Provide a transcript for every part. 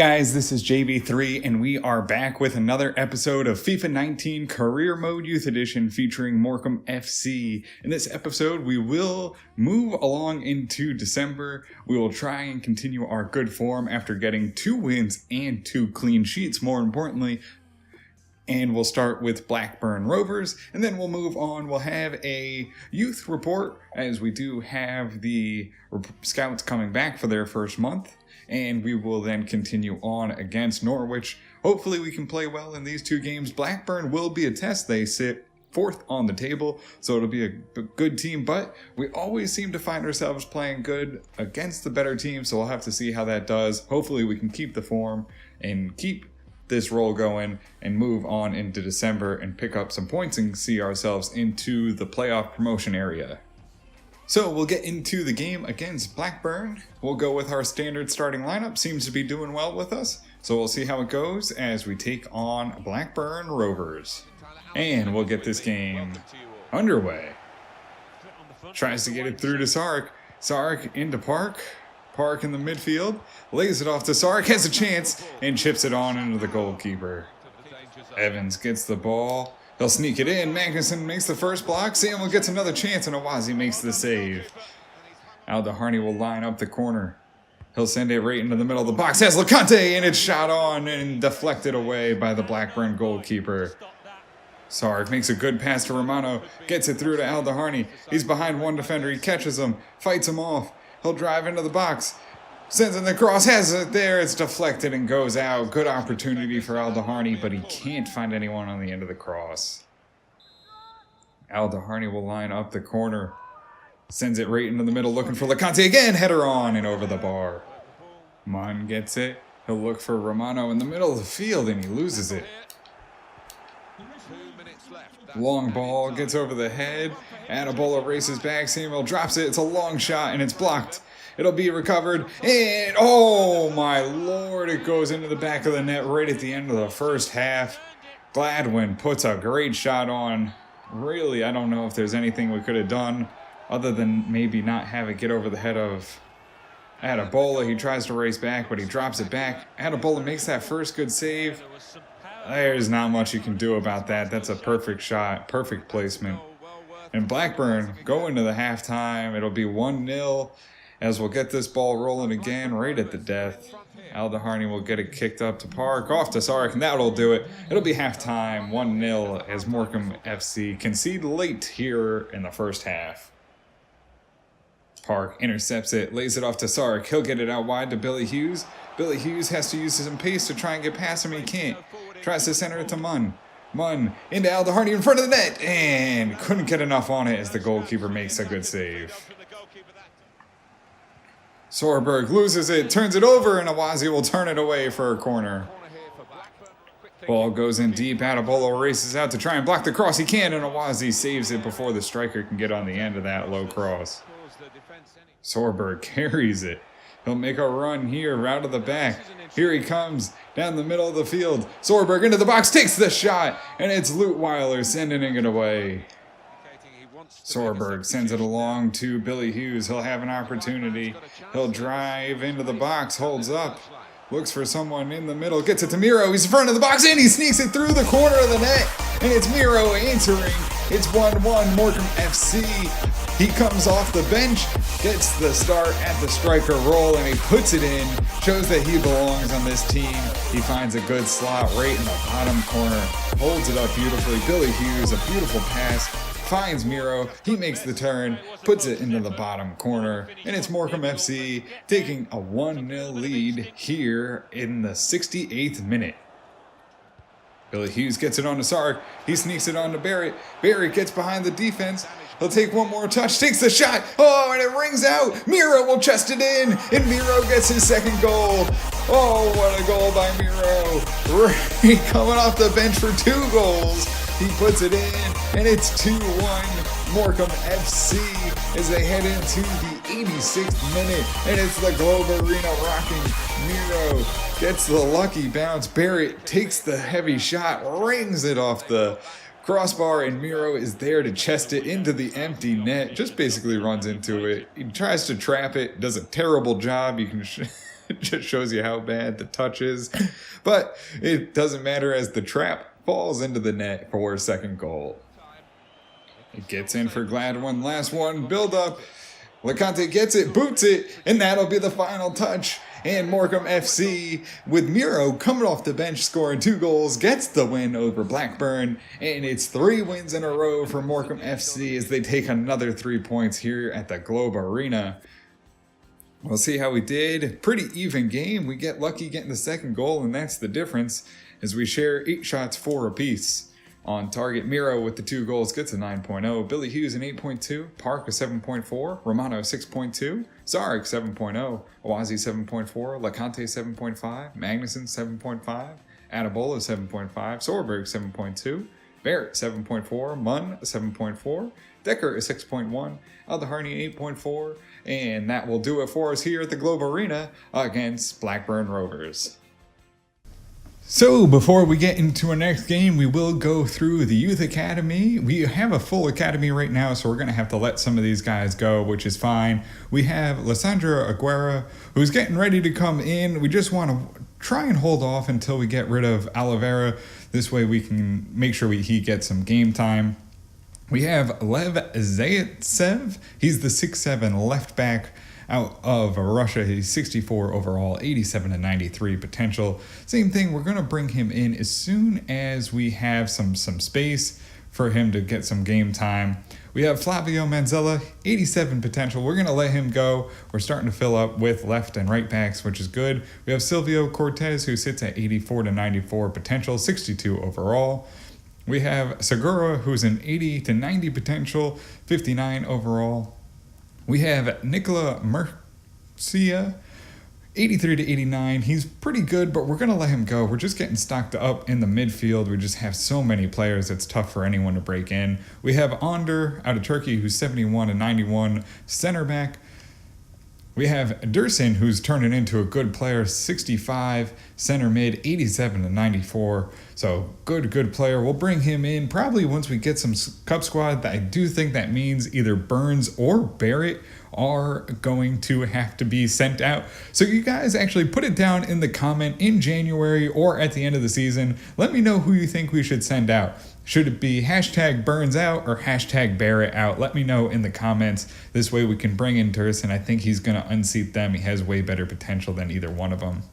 guys, this is JB3 and we are back with another episode of FIFA 19 Career Mode Youth Edition featuring Morecambe FC. In this episode, we will move along into December. We will try and continue our good form after getting 2 wins and 2 clean sheets, more importantly. And we'll start with Blackburn Rovers, and then we'll move on. We'll have a youth report, as we do have the scouts coming back for their first month. And we will then continue on against Norwich. Hopefully we can play well in these 2 games. Blackburn will be a test. They sit 4th on the table, so it'll be a good team. But we always seem to find ourselves playing good against the better team, so we'll have to see how that does. Hopefully we can keep the form and keep this roll going and move on into December and pick up some points and see ourselves into the playoff promotion area. So we'll get into the game against Blackburn. We'll go with our standard starting lineup. Seems to be doing well with us. So we'll see how it goes as we take on Blackburn Rovers. And we'll get this game underway. Tries to get it through to Sark. Sark into Park. Park in the midfield. Lays it off to Sark. Has a chance and chips it on into the goalkeeper. Evans gets the ball. He'll sneak it in. Magnuson makes the first block. Samuel gets another chance, and Awazi makes the save. Aldaharni will line up the corner. He'll send it right into the middle of the box. Has LeConte, and it's shot on and deflected away by the Blackburn goalkeeper. Sark makes a good pass to Romano. Gets it through to Aldaharni. He's behind one defender. He catches him. Fights him off. He'll drive into the box. Sends in the cross, has it there, it's deflected and goes out. Good opportunity for Aldaharni, but he can't find anyone on the end of the cross. Aldaharni will line up the corner. Sends it right into the middle, looking for LeConte again. Header on and over the bar. Mon gets it. He'll look for Romano in the middle of the field, and he loses it. Long ball, gets over the head. Anabola races back. Samuel drops it. It's a long shot, and it's blocked. It'll be recovered, and oh my lord, it goes into the back of the net right at the end of the first half. Gladwin puts a great shot on. Really, I don't know if there's anything we could have done other than maybe not have it get over the head of Anabola. He tries to race back, but he drops it back. Anabola makes that first good save. There's not much you can do about that. That's a perfect shot, perfect placement. And Blackburn go into the halftime. It'll be 1-0. As we'll get this ball rolling again right at the death. Aldaharni will get it kicked up to Park, off to Sark, and that'll do it. It'll be halftime, 1-0 as Morecambe FC concede late here in the first half. Park intercepts it, lays it off to Sark. He'll get it out wide to Billy Hughes. Billy Hughes has to use some pace to try and get past him. He can't. Tries to center it to Munn. Munn into Aldaharni in front of the net, and couldn't get enough on it as the goalkeeper makes a good save. Sorberg loses it, turns it over, and Awazi will turn it away for a corner. Ball goes in deep. Anabola races out to try and block the cross. He can, and Awazi saves it before the striker can get on the end of that low cross. Sorberg carries it. He'll make a run here, out of the back. Here he comes, down the middle of the field. Sorberg into the box, takes the shot, and it's Lutweiler sending it away. Sorberg sends it along to Billy Hughes. He'll have an opportunity. He'll drive into the box, holds up, looks for someone in the middle, gets it to Miro. He's in front of the box, and he sneaks it through the corner of the net. And it's Miro answering. It's 1-1 Morecambe FC. He comes off the bench, gets the start at the striker role, and he puts it in. Shows that he belongs on this team. He finds a good slot right in the bottom corner. Holds it up beautifully. Billy Hughes, a beautiful pass. Finds Miro, he makes the turn, puts it into the bottom corner, and it's Morecambe FC taking a 1-0 lead here in the 68th minute. Billy Hughes gets it on to Sark, he sneaks it on to Barrett. Barrett gets behind the defense, he'll take one more touch, takes the shot, oh, and it rings out. Miro will chest it in, and Miro gets his second goal. Oh, what a goal by Miro. Coming off the bench for 2 goals. He puts it in, and it's 2-1 Morecambe FC as they head into the 86th minute. And it's the Globe Arena rocking. Miro gets the lucky bounce. Barrett takes the heavy shot, rings it off the crossbar, and Miro is there to chest it into the empty net. Just basically runs into it. He tries to trap it, does a terrible job. You can It just shows you how bad the touch is. But it doesn't matter as the trap falls into the net for a second goal. It gets in for Gladwin. Last one. Build up. LeConte gets it, boots it, and that'll be the final touch. And Morecambe FC, with Miro coming off the bench scoring 2 goals, gets the win over Blackburn. And it's 3 wins in a row for Morecambe FC as they take another 3 points here at the Globe Arena. We'll see how we did. Pretty even game. We get lucky getting the second goal, and that's the difference as we share 8 shots, 4 apiece. On target, Miro with the 2 goals gets a 9.0. Billy Hughes an 8.2. Park a 7.4. Romano 6.2. Zarek 7.0. Owazi 7.4. LeConte 7.5. Magnuson 7.5. Adabola 7.5. Sorberg 7.2. Barrett 7.4. Munn 7.4. Decker is 6.1. Aldeharni 8.4. And that will do it for us here at the Globe Arena against Blackburn Rovers. So before we get into our next game, we will go through the youth academy. We have a full academy right now, so we're going to have to let some of these guys go, which is fine. We have Lissandra Aguera, who's getting ready to come in. We just want to try and hold off until we get rid of Oliveira. This way we can make sure he gets some game time. We have Lev Zaitsev. He's the 6'7" left back out of Russia. He's 64 overall, 87 to 93 potential. Same thing, we're going to bring him in as soon as we have some space for him to get some game time. We have Flavio Manzella, 87 potential. We're going to let him go. We're starting to fill up with left and right backs, which is good. We have Silvio Cortez, who sits at 84 to 94 potential, 62 overall. We have Segura, who's an 80 to 90 potential, 59 overall. We have Nicola Murcia, 83 to 89. He's pretty good, but we're going to let him go. We're just getting stocked up in the midfield. We just have so many players, it's tough for anyone to break in. We have Onder out of Turkey, who's 71 to 91 center back. We have Dursun, who's turning into a good player, 65 center mid, 87 to 94. So good player. We'll bring him in probably once we get some cup squad. I do think that means either Burns or Barrett are going to have to be sent out. So you guys actually put it down in the comment in January or at the end of the season. Let me know who you think we should send out. Should it be hashtag Burns out or hashtag Barrett out? Let me know in the comments. This way we can bring in Dursun. I think he's going to unseat them. He has way better potential than either one of them.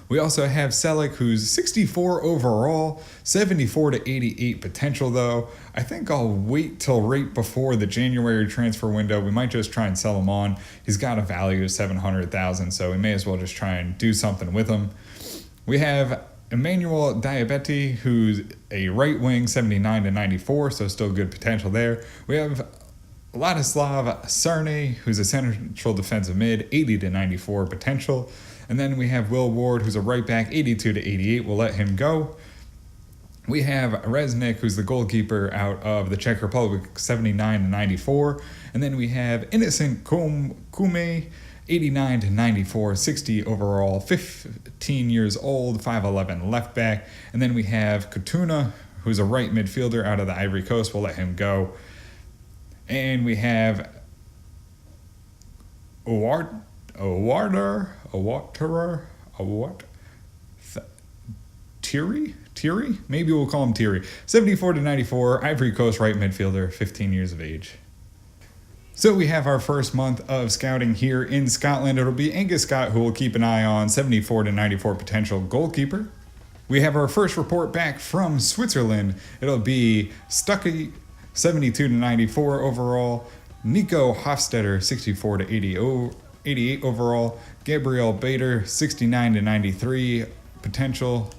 We also have Selleck, who's 64 overall, 74 to 88 potential though. I think I'll wait till right before the January transfer window. We might just try and sell him on. He's got a value of 700,000, so we may as well just try and do something with him. We have Emmanuel Diabetti, who's a right wing, 79 to 94, so still good potential there. We have Ladislav Sarne, who's a central defensive mid, 80 to 94 potential. And then we have Will Ward, who's a right back, 82 to 88. We'll let him go. We have Reznik, who's the goalkeeper out of the Czech Republic, 79 to 94. And then we have Innocent Kume, 89 to 94, 60 overall, 15 years old, 5'11 left back. And then we have Katuna, who's a right midfielder out of the Ivory Coast. We'll let him go. And we have Thierry? Maybe we'll call him Thierry. 74 to 94, Ivory Coast right midfielder, 15 years of age. So we have our first month of scouting here in Scotland. It'll be Angus Scott, who we'll keep an eye on, 74 to 94 potential goalkeeper. We have our first report back from Switzerland. It'll be Stuckey, 72 to 94 overall. Nico Hofstetter, 64 to 88 overall. Gabriel Bader, 69 to 93 potential.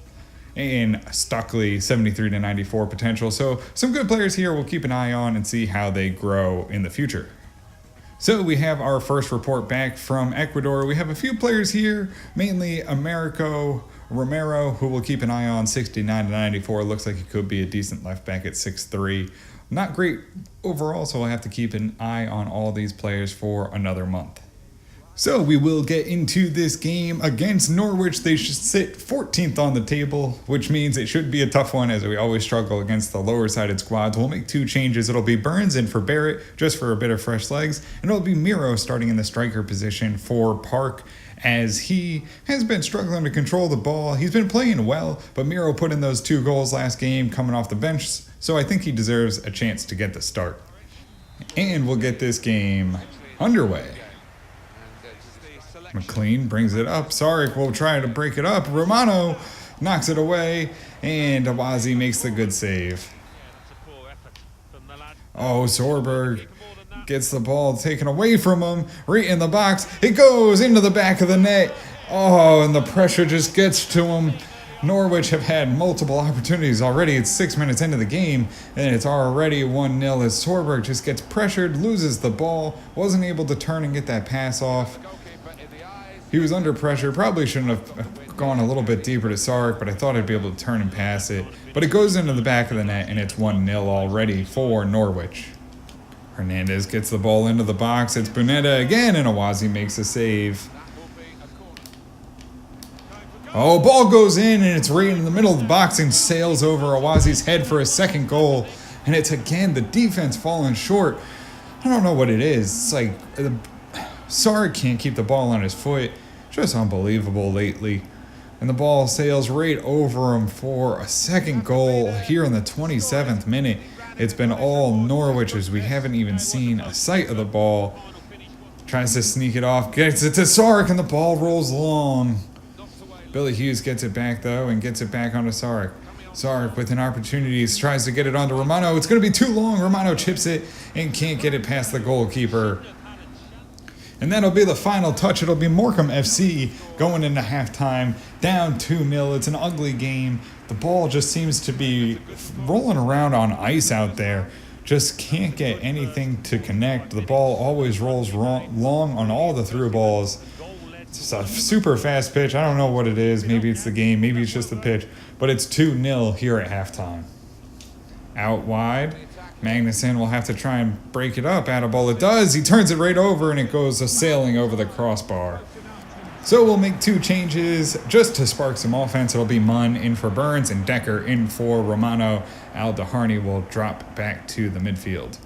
And Stockley, 73 to 94 potential. So some good players here we'll keep an eye on and see how they grow in the future. So we have our first report back from Ecuador. We have a few players here, mainly Americo Romero, who we'll keep an eye on, 69 to 94. Looks like he could be a decent left back at 6'3". Not great overall, so we'll have to keep an eye on all these players for another month. So we will get into this game against Norwich. They should sit 14th on the table, which means it should be a tough one as we always struggle against the lower-sided squads. We'll make 2 changes. It'll be Burns in for Barrett, just for a bit of fresh legs, and it'll be Miro starting in the striker position for Park as he has been struggling to control the ball. He's been playing well, but Miro put in those 2 goals last game coming off the bench, so I think he deserves a chance to get the start. And we'll get this game underway. McLean brings it up. Sarek will try to break it up. Romano knocks it away, and Awazi makes the good save. Oh, Sorberg gets the ball taken away from him, right in the box. It goes into the back of the net. Oh, and the pressure just gets to him. Norwich have had multiple opportunities already. It's 6 minutes into the game, and it's already 1-0 as Sorberg just gets pressured, loses the ball, wasn't able to turn and get that pass off. He was under pressure, probably shouldn't have gone a little bit deeper to Sarek, but I thought I'd be able to turn and pass it. But it goes into the back of the net, and it's 1-0 already for Norwich. Hernandez gets the ball into the box. It's Bunetta again, and Awazi makes a save. Oh, ball goes in, and it's right in the middle of the box and sails over Awazi's head for a second goal. And it's again the defense falling short. I don't know what it is. It's like Sarek can't keep the ball on his foot. Just unbelievable lately. And the ball sails right over him for a second goal here in the 27th minute. It's been all Norwich as we haven't even seen a sight of the ball. Tries to sneak it off, gets it to Sarek, and the ball rolls long. Billy Hughes gets it back, though, and gets it back onto Sarek. Sarek with an opportunity tries to get it onto Romano. It's going to be too long. Romano chips it and can't get it past the goalkeeper. And that'll be the final touch. It'll be Morecambe FC going into halftime, down 2-0. It's an ugly game. The ball just seems to be rolling around on ice out there. Just can't get anything to connect. The ball always rolls long on all the through balls. It's a super fast pitch. I don't know what it is. Maybe it's the game. Maybe it's just the pitch. But it's 2-0 here at halftime. Out wide. Magnuson will have to try and break it up. Attaboy it does. He turns it right over, and it goes sailing over the crossbar. So we'll make 2 changes just to spark some offense. It'll be Munn in for Burns and Decker in for Romano. Al Daharni will drop back to the midfield.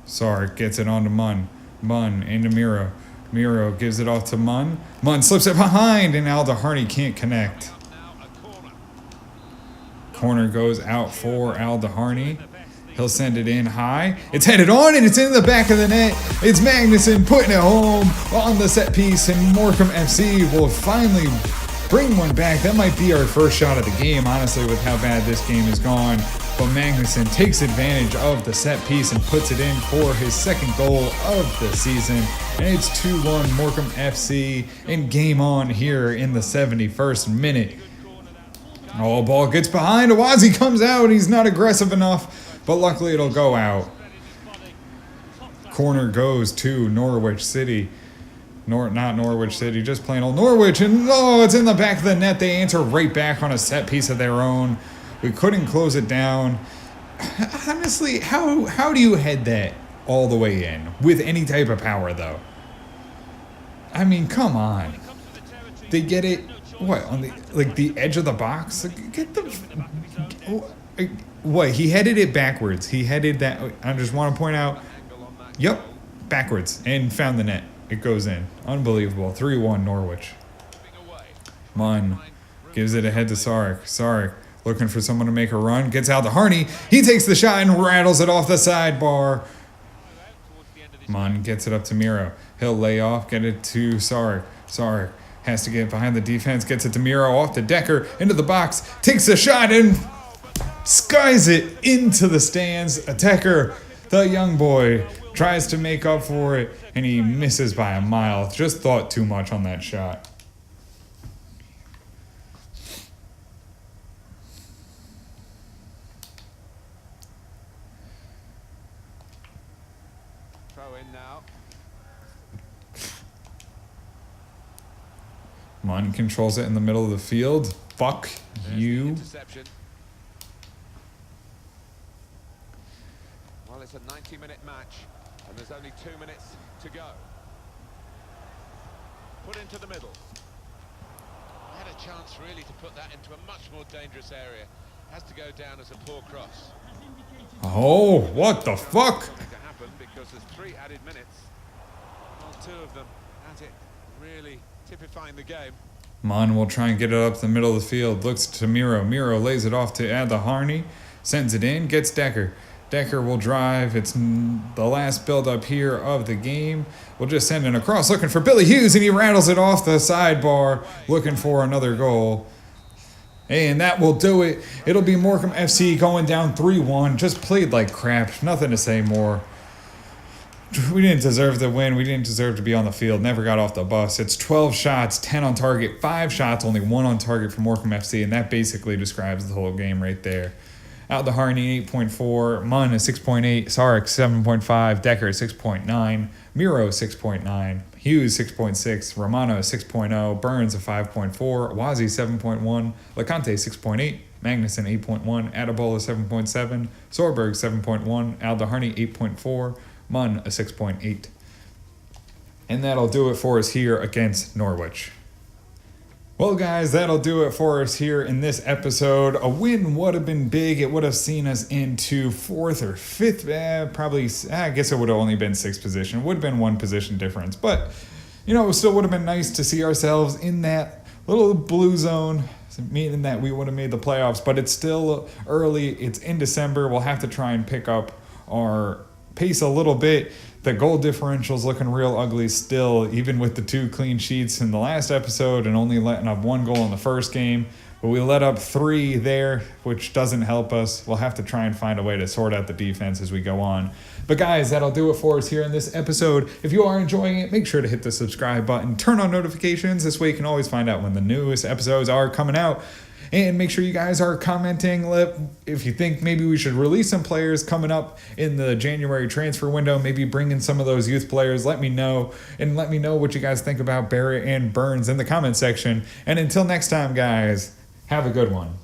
Sark gets it on to Munn. Munn into Miro. Miro gives it off to Munn. Munn slips it behind, and Al Daharni can't connect. Corner goes out for Al Daharni. He'll send it in high. It's headed on, and it's in the back of the net. It's Magnuson putting it home on the set piece, and Morecambe FC will finally bring one back. That might be our first shot of the game, honestly, with how bad this game has gone. But Magnuson takes advantage of the set piece and puts it in for his second goal of the season. And it's 2-1 Morecambe FC, and game on here in the 71st minute. Oh, ball gets behind. Awazi comes out. He's not aggressive enough. But luckily it'll go out. Corner goes to Norwich City. Not Norwich City, just plain old Norwich. And it's in the back of the net. They answer right back on a set piece of their own. We couldn't close it down. Honestly, how do you head that all the way in with any type of power, though? I mean, come on. They get it, on the edge of the box? Get the... What? He headed it backwards. He headed that. I just want to point out. Yep, backwards and found the net. It goes in. Unbelievable. 3-1 Norwich. Munn gives it ahead to Sarek. Sarek looking for someone to make a run. Gets out to Harney. He takes the shot and rattles it off the sidebar. Munn gets it up to Miro. He'll lay off. Get it to Sarek. Sarek has to get behind the defense. Gets it to Miro. Off to Decker. Into the box. Takes a shot and skies it into the stands. Decker, the young boy, tries to make up for it, and he misses by a mile. Just thought too much on that shot. Throw in now. Munn controls it in the middle of the field. Fuck you. Well, it's a 90-minute match, and there's only 2 minutes to go. Put into the middle. Had a chance, really, to put that into a much more dangerous area. Has to go down as a poor cross. Oh, what the fuck? To happen because there's 3 added minutes. Well, 2 of them at it really typifying the game. Mon will try and get it up the middle of the field. Looks to Miro. Miro lays it off to Adahani. Sends it in. Gets Decker. Decker will drive. It's the last build-up here of the game. We'll just send it across looking for Billy Hughes, and he rattles it off the sidebar looking for another goal. And that will do it. It'll be Morecambe FC going down 3-1. Just played like crap. Nothing to say more. We didn't deserve the win. We didn't deserve to be on the field. Never got off the bus. It's 12 shots, 10 on target, 5 shots, only 1 on target for Morecambe FC, and that basically describes the whole game right there. Out the Harney, 8.4. Munn is 6.8. Sarek, 7.5. Decker, 6.9. Miro, 6.9. Hughes, 6.6. Romano, 6.0. Burns, a 5.4. Wazi, 7.1. LeConte, 6.8. Magnuson, 8.1. Atabola, 7.7. Sorberg, 7.1. Aldeharney, 8.4. Munn, a 6.8. And that'll do it for us here against Norwich. Well, guys, that'll do it for us here in this episode. A win would have been big. It would have seen us into 4th or 5th. Probably, I guess it would have only been 6th position. Would have been 1 position difference. But, you know, it still would have been nice to see ourselves in that little blue zone, meaning that we would have made the playoffs. But it's still early. It's in December. We'll have to try and pick up our pace a little bit. The goal differential's looking real ugly still, even with the 2 clean sheets in the last episode and only letting up 1 goal in the first game. But we let up 3 there, which doesn't help us. We'll have to try and find a way to sort out the defense as we go on. But guys, that'll do it for us here in this episode. If you are enjoying it, make sure to hit the subscribe button, turn on notifications. This way you can always find out when the newest episodes are coming out. And make sure you guys are commenting if you think maybe we should release some players coming up in the January transfer window, maybe bring in some of those youth players. Let me know, and let me know what you guys think about Barrett and Burns in the comment section. And until next time, guys, have a good one.